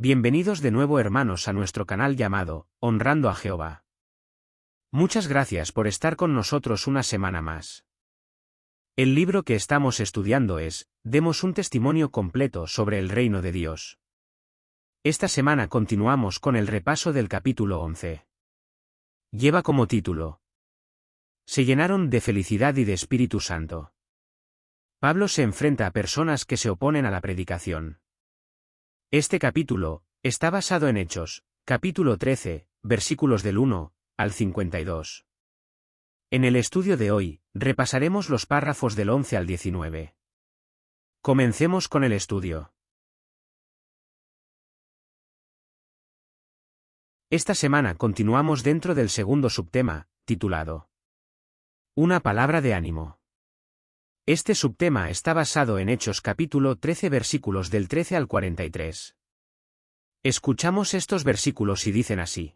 Bienvenidos de nuevo hermanos a nuestro canal llamado, Honrando a Jehová. Muchas gracias por estar con nosotros una semana más. El libro que estamos estudiando es, Demos un testimonio completo sobre el reino de Dios. Esta semana continuamos con el repaso del capítulo 11. Lleva como título: Se llenaron de felicidad y de Espíritu Santo. Pablo se enfrenta a personas que se oponen a la predicación. Este capítulo está basado en Hechos, capítulo 13, versículos del 1 al 52. En el estudio de hoy, repasaremos los párrafos del 11 al 19. Comencemos con el estudio. Esta semana continuamos dentro del segundo subtema, titulado Una palabra de ánimo. Este subtema está basado en Hechos capítulo 13 versículos del 13 al 43. Escuchamos estos versículos y dicen así.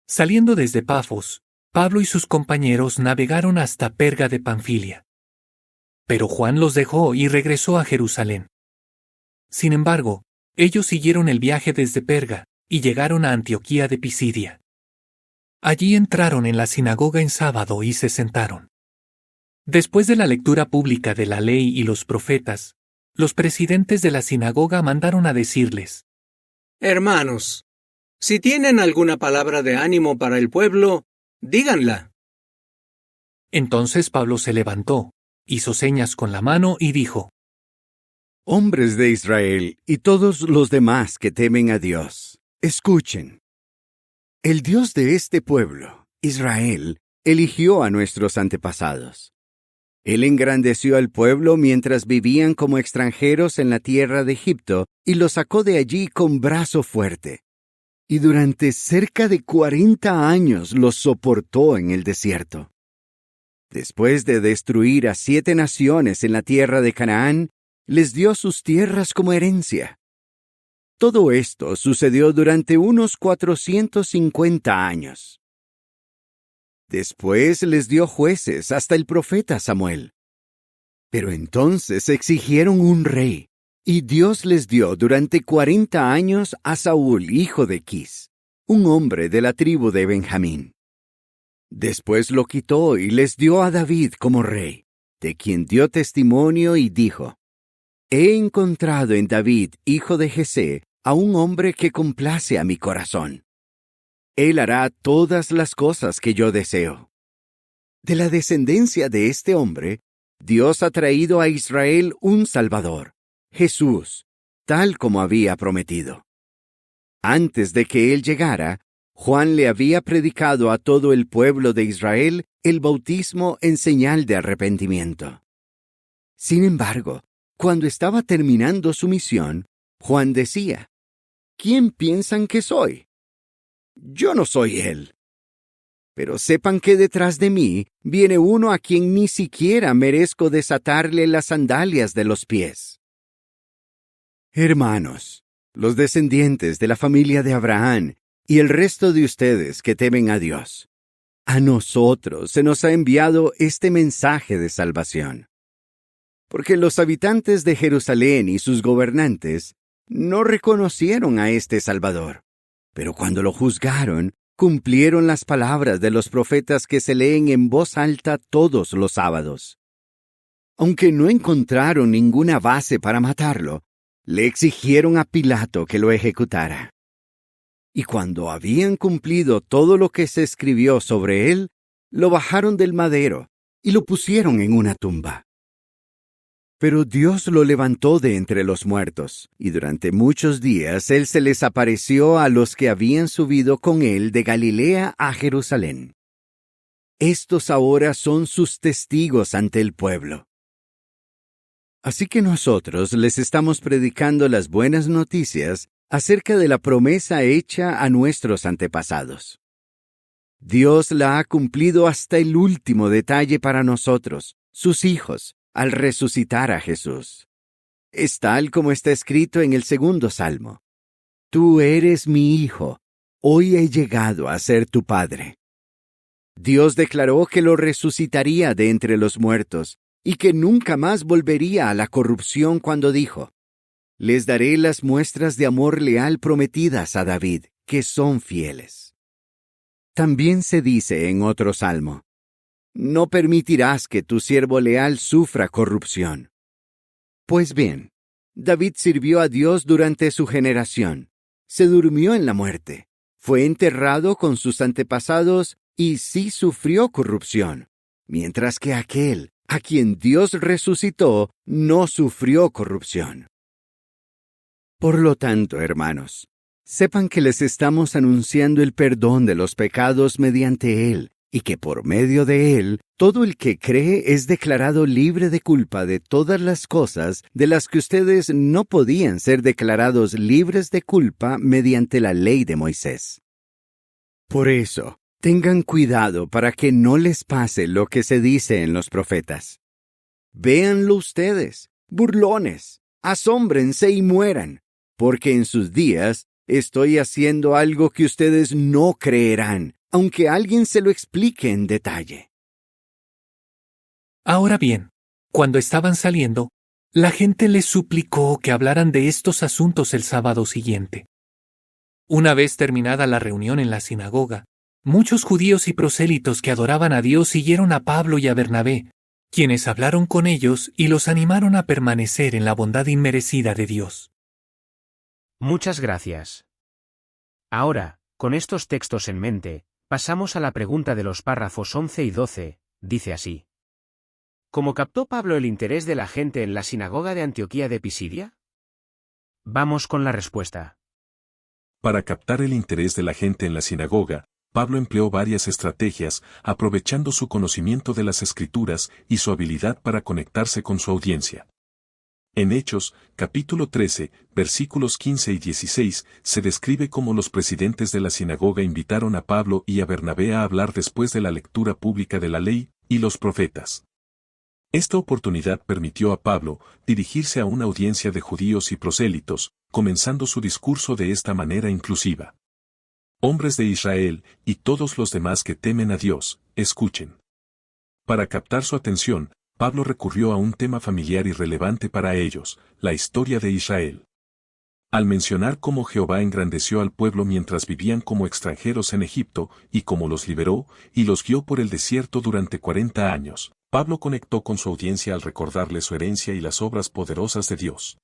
Saliendo desde Pafos, Pablo y sus compañeros navegaron hasta Perga de Panfilia. Pero Juan los dejó y regresó a Jerusalén. Sin embargo, ellos siguieron el viaje desde Perga y llegaron a Antioquía de Pisidia. Allí entraron en la sinagoga en sábado y se sentaron. Después de la lectura pública de la ley y los profetas, los presidentes de la sinagoga mandaron a decirles: Hermanos, si tienen alguna palabra de ánimo para el pueblo, díganla. Entonces Pablo se levantó, hizo señas con la mano y dijo: Hombres de Israel y todos los demás que temen a Dios, escuchen. El Dios de este pueblo, Israel, eligió a nuestros antepasados. Él engrandeció al pueblo mientras vivían como extranjeros en la tierra de Egipto y los sacó de allí con brazo fuerte. Y durante cerca de 40 años los soportó en el desierto. Después de destruir a 7 naciones en la tierra de Canaán, les dio sus tierras como herencia. Todo esto sucedió durante unos 450 años. Después les dio jueces hasta el profeta Samuel. Pero entonces exigieron un rey, y Dios les dio durante 40 años a Saúl, hijo de Quis, un hombre de la tribu de Benjamín. Después lo quitó y les dio a David como rey, de quien dio testimonio y dijo: He encontrado en David, hijo de Jesé, a un hombre que complace a mi corazón. Él hará todas las cosas que yo deseo. De la descendencia de este hombre, Dios ha traído a Israel un Salvador, Jesús, tal como había prometido. Antes de que él llegara, Juan le había predicado a todo el pueblo de Israel el bautismo en señal de arrepentimiento. Sin embargo, cuando estaba terminando su misión, Juan decía: ¿Quién piensan que soy? Yo no soy él. Pero sepan que detrás de mí viene uno a quien ni siquiera merezco desatarle las sandalias de los pies. Hermanos, los descendientes de la familia de Abraham y el resto de ustedes que temen a Dios, a nosotros se nos ha enviado este mensaje de salvación. Porque los habitantes de Jerusalén y sus gobernantes no reconocieron a este Salvador. Pero cuando lo juzgaron, cumplieron las palabras de los profetas que se leen en voz alta todos los sábados. Aunque no encontraron ninguna base para matarlo, le exigieron a Pilato que lo ejecutara. Y cuando habían cumplido todo lo que se escribió sobre él, lo bajaron del madero y lo pusieron en una tumba. Pero Dios lo levantó de entre los muertos, y durante muchos días él se les apareció a los que habían subido con él de Galilea a Jerusalén. Estos ahora son sus testigos ante el pueblo. Así que nosotros les estamos predicando las buenas noticias acerca de la promesa hecha a nuestros antepasados. Dios la ha cumplido hasta el último detalle para nosotros, sus hijos, al resucitar a Jesús. Es tal como está escrito en el segundo Salmo: Tú eres mi hijo, hoy he llegado a ser tu padre. Dios declaró que lo resucitaría de entre los muertos y que nunca más volvería a la corrupción cuando dijo: Les daré las muestras de amor leal prometidas a David, que son fieles. También se dice en otro salmo: no permitirás que tu siervo leal sufra corrupción. Pues bien, David sirvió a Dios durante su generación. Se durmió en la muerte. Fue enterrado con sus antepasados y sí sufrió corrupción, mientras que aquel a quien Dios resucitó no sufrió corrupción. Por lo tanto, hermanos, sepan que les estamos anunciando el perdón de los pecados mediante Él, y que por medio de Él, todo el que cree es declarado libre de culpa de todas las cosas de las que ustedes no podían ser declarados libres de culpa mediante la ley de Moisés. Por eso, tengan cuidado para que no les pase lo que se dice en los profetas. Véanlo ustedes, burlones, asómbrense y mueran, porque en sus días estoy haciendo algo que ustedes no creerán, aunque alguien se lo explique en detalle. Ahora bien, cuando estaban saliendo, la gente les suplicó que hablaran de estos asuntos el sábado siguiente. Una vez terminada la reunión en la sinagoga, muchos judíos y prosélitos que adoraban a Dios siguieron a Pablo y a Bernabé, quienes hablaron con ellos y los animaron a permanecer en la bondad inmerecida de Dios. Muchas gracias. Ahora, con estos textos en mente, pasamos a la pregunta de los párrafos 11 y 12, dice así. ¿Cómo captó Pablo el interés de la gente en la sinagoga de Antioquía de Pisidia? Vamos con la respuesta. Para captar el interés de la gente en la sinagoga, Pablo empleó varias estrategias, aprovechando su conocimiento de las Escrituras y su habilidad para conectarse con su audiencia. En Hechos, capítulo 13, versículos 15 y 16, se describe cómo los presidentes de la sinagoga invitaron a Pablo y a Bernabé a hablar después de la lectura pública de la ley y los profetas. Esta oportunidad permitió a Pablo dirigirse a una audiencia de judíos y prosélitos, comenzando su discurso de esta manera inclusiva. Hombres de Israel, y todos los demás que temen a Dios, escuchen. Para captar su atención, Pablo recurrió a un tema familiar y relevante para ellos, la historia de Israel. Al mencionar cómo Jehová engrandeció al pueblo mientras vivían como extranjeros en Egipto, y cómo los liberó, y los guió por el desierto durante 40 años, Pablo conectó con su audiencia al recordarle su herencia y las obras poderosas de Dios.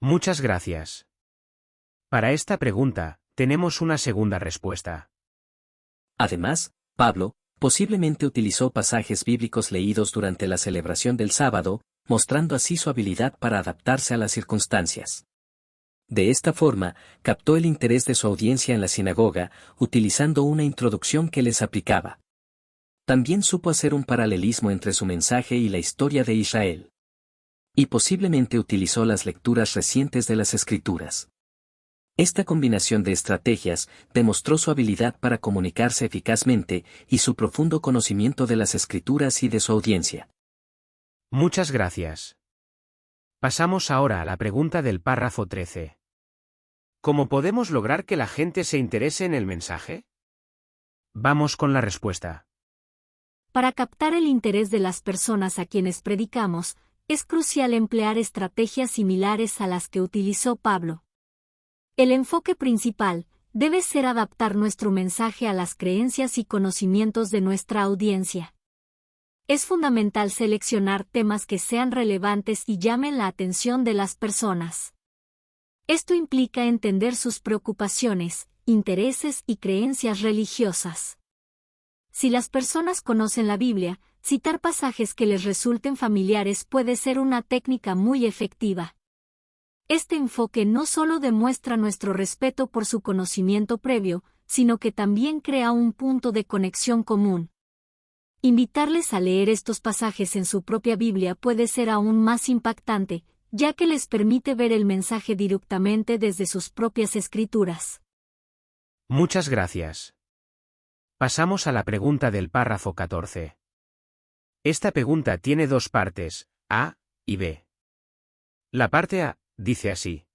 Muchas gracias. Para esta pregunta, tenemos una segunda respuesta. Además, Pablo, posiblemente utilizó pasajes bíblicos leídos durante la celebración del sábado, mostrando así su habilidad para adaptarse a las circunstancias. De esta forma, captó el interés de su audiencia en la sinagoga, utilizando una introducción que les aplicaba. También supo hacer un paralelismo entre su mensaje y la historia de Israel. Y posiblemente utilizó las lecturas recientes de las Escrituras. Esta combinación de estrategias demostró su habilidad para comunicarse eficazmente y su profundo conocimiento de las Escrituras y de su audiencia. Muchas gracias. Pasamos ahora a la pregunta del párrafo 13. ¿Cómo podemos lograr que la gente se interese en el mensaje? Vamos con la respuesta. Para captar el interés de las personas a quienes predicamos, es crucial emplear estrategias similares a las que utilizó Pablo. El enfoque principal debe ser adaptar nuestro mensaje a las creencias y conocimientos de nuestra audiencia. Es fundamental seleccionar temas que sean relevantes y llamen la atención de las personas. Esto implica entender sus preocupaciones, intereses y creencias religiosas. Si las personas conocen la Biblia, citar pasajes que les resulten familiares puede ser una técnica muy efectiva. Este enfoque no solo demuestra nuestro respeto por su conocimiento previo, sino que también crea un punto de conexión común. Invitarles a leer estos pasajes en su propia Biblia puede ser aún más impactante, ya que les permite ver el mensaje directamente desde sus propias escrituras. Muchas gracias. Pasamos a la pregunta del párrafo 14. Esta pregunta tiene dos partes, A y B. La parte A dice así.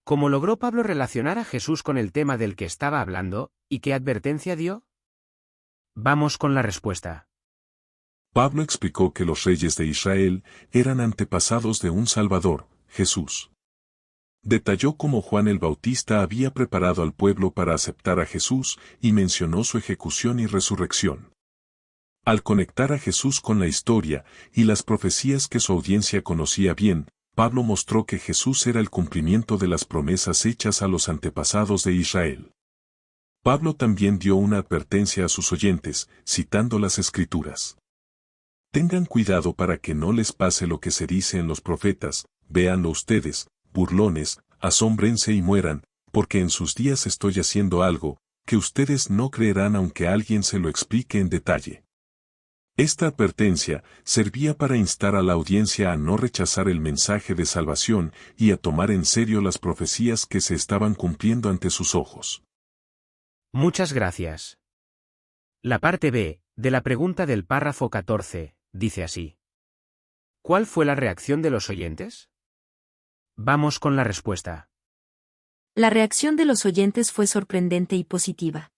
¿Cómo logró Pablo relacionar a Jesús con el tema del que estaba hablando, y qué advertencia dio? Vamos con la respuesta. Pablo explicó que los reyes de Israel eran antepasados de un Salvador, Jesús. Detalló cómo Juan el Bautista había preparado al pueblo para aceptar a Jesús y mencionó su ejecución y resurrección. Al conectar a Jesús con la historia y las profecías que su audiencia conocía bien, Pablo mostró que Jesús era el cumplimiento de las promesas hechas a los antepasados de Israel. Pablo también dio una advertencia a sus oyentes, citando las Escrituras. Tengan cuidado para que no les pase lo que se dice en los profetas, véanlo ustedes, burlones, asómbrense y mueran, porque en sus días estoy haciendo algo, que ustedes no creerán aunque alguien se lo explique en detalle. Esta advertencia servía para instar a la audiencia a no rechazar el mensaje de salvación y a tomar en serio las profecías que se estaban cumpliendo ante sus ojos. Muchas gracias. La parte B, de la pregunta del párrafo 14, dice así. ¿Cuál fue la reacción de los oyentes? Vamos con la respuesta. La reacción de los oyentes fue sorprendente y positiva.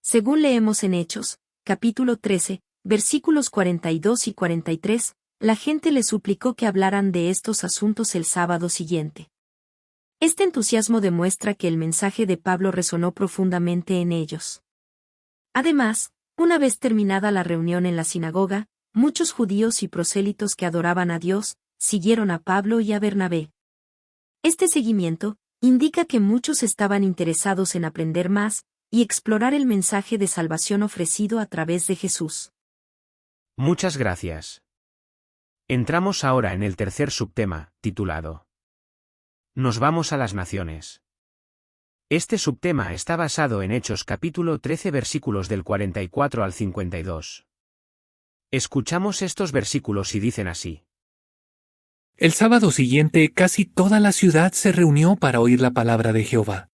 Según leemos en Hechos, capítulo 13, versículos 42 y 43, la gente le suplicó que hablaran de estos asuntos el sábado siguiente. Este entusiasmo demuestra que el mensaje de Pablo resonó profundamente en ellos. Además, una vez terminada la reunión en la sinagoga, muchos judíos y prosélitos que adoraban a Dios, siguieron a Pablo y a Bernabé. Este seguimiento indica que muchos estaban interesados en aprender más y explorar el mensaje de salvación ofrecido a través de Jesús. Muchas gracias. Entramos ahora en el tercer subtema, titulado Nos vamos a las naciones. Este subtema está basado en Hechos capítulo 13 versículos del 44 al 52. Escuchamos estos versículos y dicen así. El sábado siguiente casi toda la ciudad se reunió para oír la palabra de Jehová.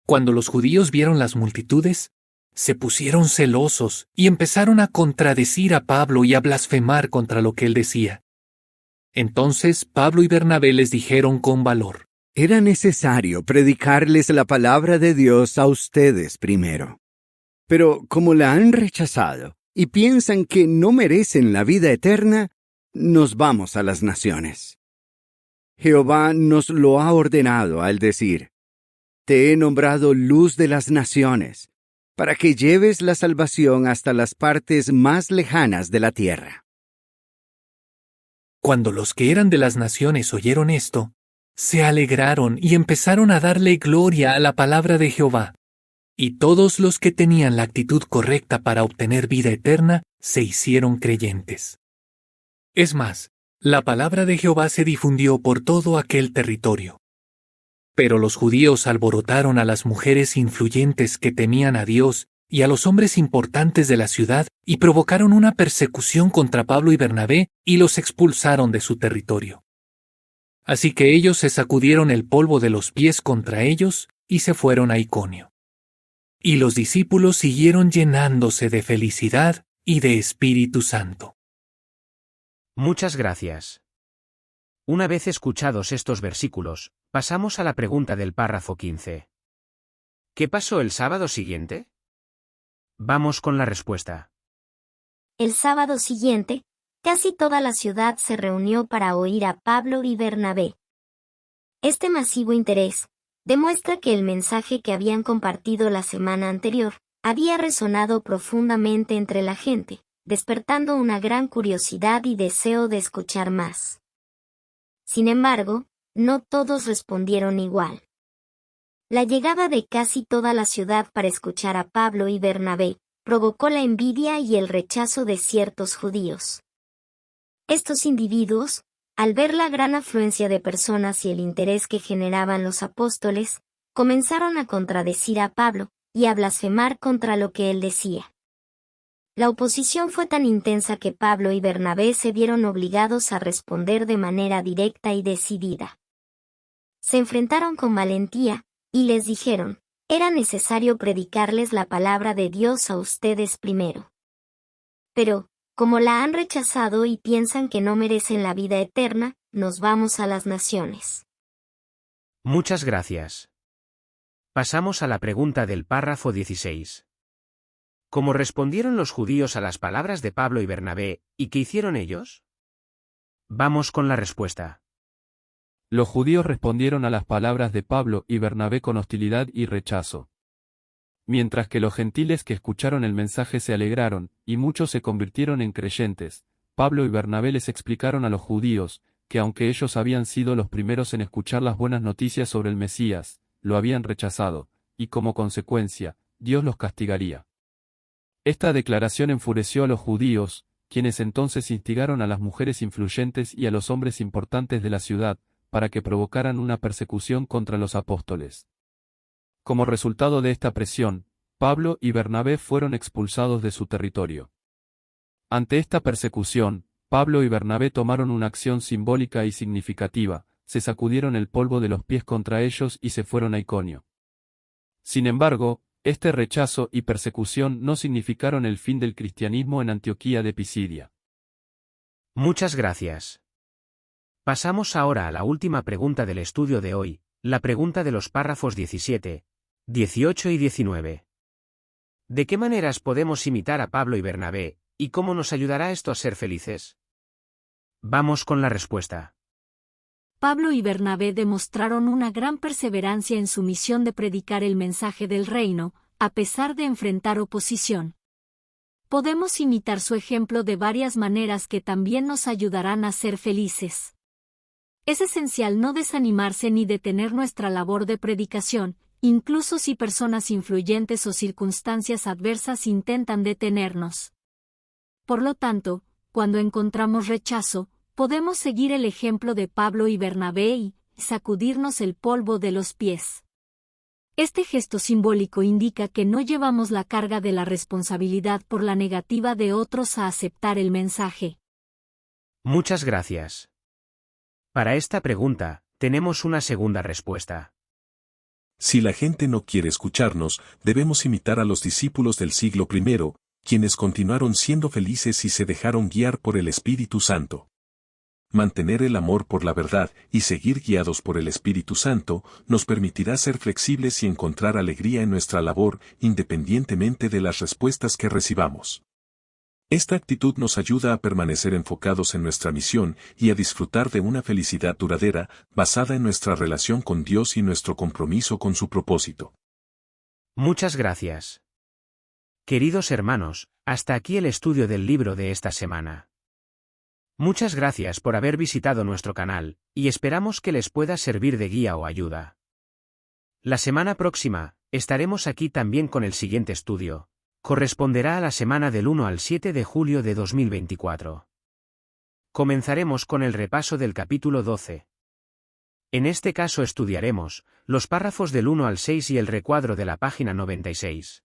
Cuando los judíos vieron las multitudes, se pusieron celosos y empezaron a contradecir a Pablo y a blasfemar contra lo que él decía. Entonces Pablo y Bernabé les dijeron con valor: Era necesario predicarles la palabra de Dios a ustedes primero. Pero como la han rechazado y piensan que no merecen la vida eterna, nos vamos a las naciones. Jehová nos lo ha ordenado al decir: Te he nombrado luz de las naciones, para que lleves la salvación hasta las partes más lejanas de la tierra. Cuando los que eran de las naciones oyeron esto, se alegraron y empezaron a darle gloria a la palabra de Jehová. Y todos los que tenían la actitud correcta para obtener vida eterna se hicieron creyentes. Es más, la palabra de Jehová se difundió por todo aquel territorio. Pero los judíos alborotaron a las mujeres influyentes que temían a Dios y a los hombres importantes de la ciudad y provocaron una persecución contra Pablo y Bernabé y los expulsaron de su territorio. Así que ellos se sacudieron el polvo de los pies contra ellos y se fueron a Iconio. Y los discípulos siguieron llenándose de felicidad y de Espíritu Santo. Muchas gracias. Una vez escuchados estos versículos, pasamos a la pregunta del párrafo 15. ¿Qué pasó el sábado siguiente? Vamos con la respuesta. El sábado siguiente, casi toda la ciudad se reunió para oír a Pablo y Bernabé. Este masivo interés demuestra que el mensaje que habían compartido la semana anterior había resonado profundamente entre la gente, despertando una gran curiosidad y deseo de escuchar más. Sin embargo, no todos respondieron igual. La llegada de casi toda la ciudad para escuchar a Pablo y Bernabé provocó la envidia y el rechazo de ciertos judíos. Estos individuos, al ver la gran afluencia de personas y el interés que generaban los apóstoles, comenzaron a contradecir a Pablo y a blasfemar contra lo que él decía. La oposición fue tan intensa que Pablo y Bernabé se vieron obligados a responder de manera directa y decidida. Se enfrentaron con valentía, y les dijeron: era necesario predicarles la palabra de Dios a ustedes primero. Pero, como la han rechazado y piensan que no merecen la vida eterna, nos vamos a las naciones. Muchas gracias. Pasamos a la pregunta del párrafo 16. ¿Cómo respondieron los judíos a las palabras de Pablo y Bernabé, y qué hicieron ellos? Vamos con la respuesta. Los judíos respondieron a las palabras de Pablo y Bernabé con hostilidad y rechazo. Mientras que los gentiles que escucharon el mensaje se alegraron, y muchos se convirtieron en creyentes, Pablo y Bernabé les explicaron a los judíos, que aunque ellos habían sido los primeros en escuchar las buenas noticias sobre el Mesías, lo habían rechazado, y como consecuencia, Dios los castigaría. Esta declaración enfureció a los judíos, quienes entonces instigaron a las mujeres influyentes y a los hombres importantes de la ciudad, para que provocaran una persecución contra los apóstoles. Como resultado de esta presión, Pablo y Bernabé fueron expulsados de su territorio. Ante esta persecución, Pablo y Bernabé tomaron una acción simbólica y significativa, se sacudieron el polvo de los pies contra ellos y se fueron a Iconio. Sin embargo, este rechazo y persecución no significaron el fin del cristianismo en Antioquía de Pisidia. Muchas gracias. Pasamos ahora a la última pregunta del estudio de hoy, la pregunta de los párrafos 17, 18 y 19. ¿De qué maneras podemos imitar a Pablo y Bernabé, y cómo nos ayudará esto a ser felices? Vamos con la respuesta. Pablo y Bernabé demostraron una gran perseverancia en su misión de predicar el mensaje del reino, a pesar de enfrentar oposición. Podemos imitar su ejemplo de varias maneras que también nos ayudarán a ser felices. Es esencial no desanimarse ni detener nuestra labor de predicación, incluso si personas influyentes o circunstancias adversas intentan detenernos. Por lo tanto, cuando encontramos rechazo, podemos seguir el ejemplo de Pablo y Bernabé y sacudirnos el polvo de los pies. Este gesto simbólico indica que no llevamos la carga de la responsabilidad por la negativa de otros a aceptar el mensaje. Muchas gracias. Para esta pregunta, tenemos una segunda respuesta. Si la gente no quiere escucharnos, debemos imitar a los discípulos del siglo I, quienes continuaron siendo felices y se dejaron guiar por el Espíritu Santo. Mantener el amor por la verdad y seguir guiados por el Espíritu Santo nos permitirá ser flexibles y encontrar alegría en nuestra labor, independientemente de las respuestas que recibamos. Esta actitud nos ayuda a permanecer enfocados en nuestra misión y a disfrutar de una felicidad duradera, basada en nuestra relación con Dios y nuestro compromiso con su propósito. Muchas gracias. Queridos hermanos, hasta aquí el estudio del libro de esta semana. Muchas gracias por haber visitado nuestro canal, y esperamos que les pueda servir de guía o ayuda. La semana próxima, estaremos aquí también con el siguiente estudio. Corresponderá a la semana del 1 al 7 de julio de 2024. Comenzaremos con el repaso del capítulo 12. En este caso estudiaremos los párrafos del 1 al 6 y el recuadro de la página 96.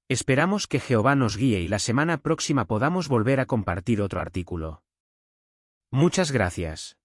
Esperamos que Jehová nos guíe y la semana próxima podamos volver a compartir otro artículo. Muchas gracias.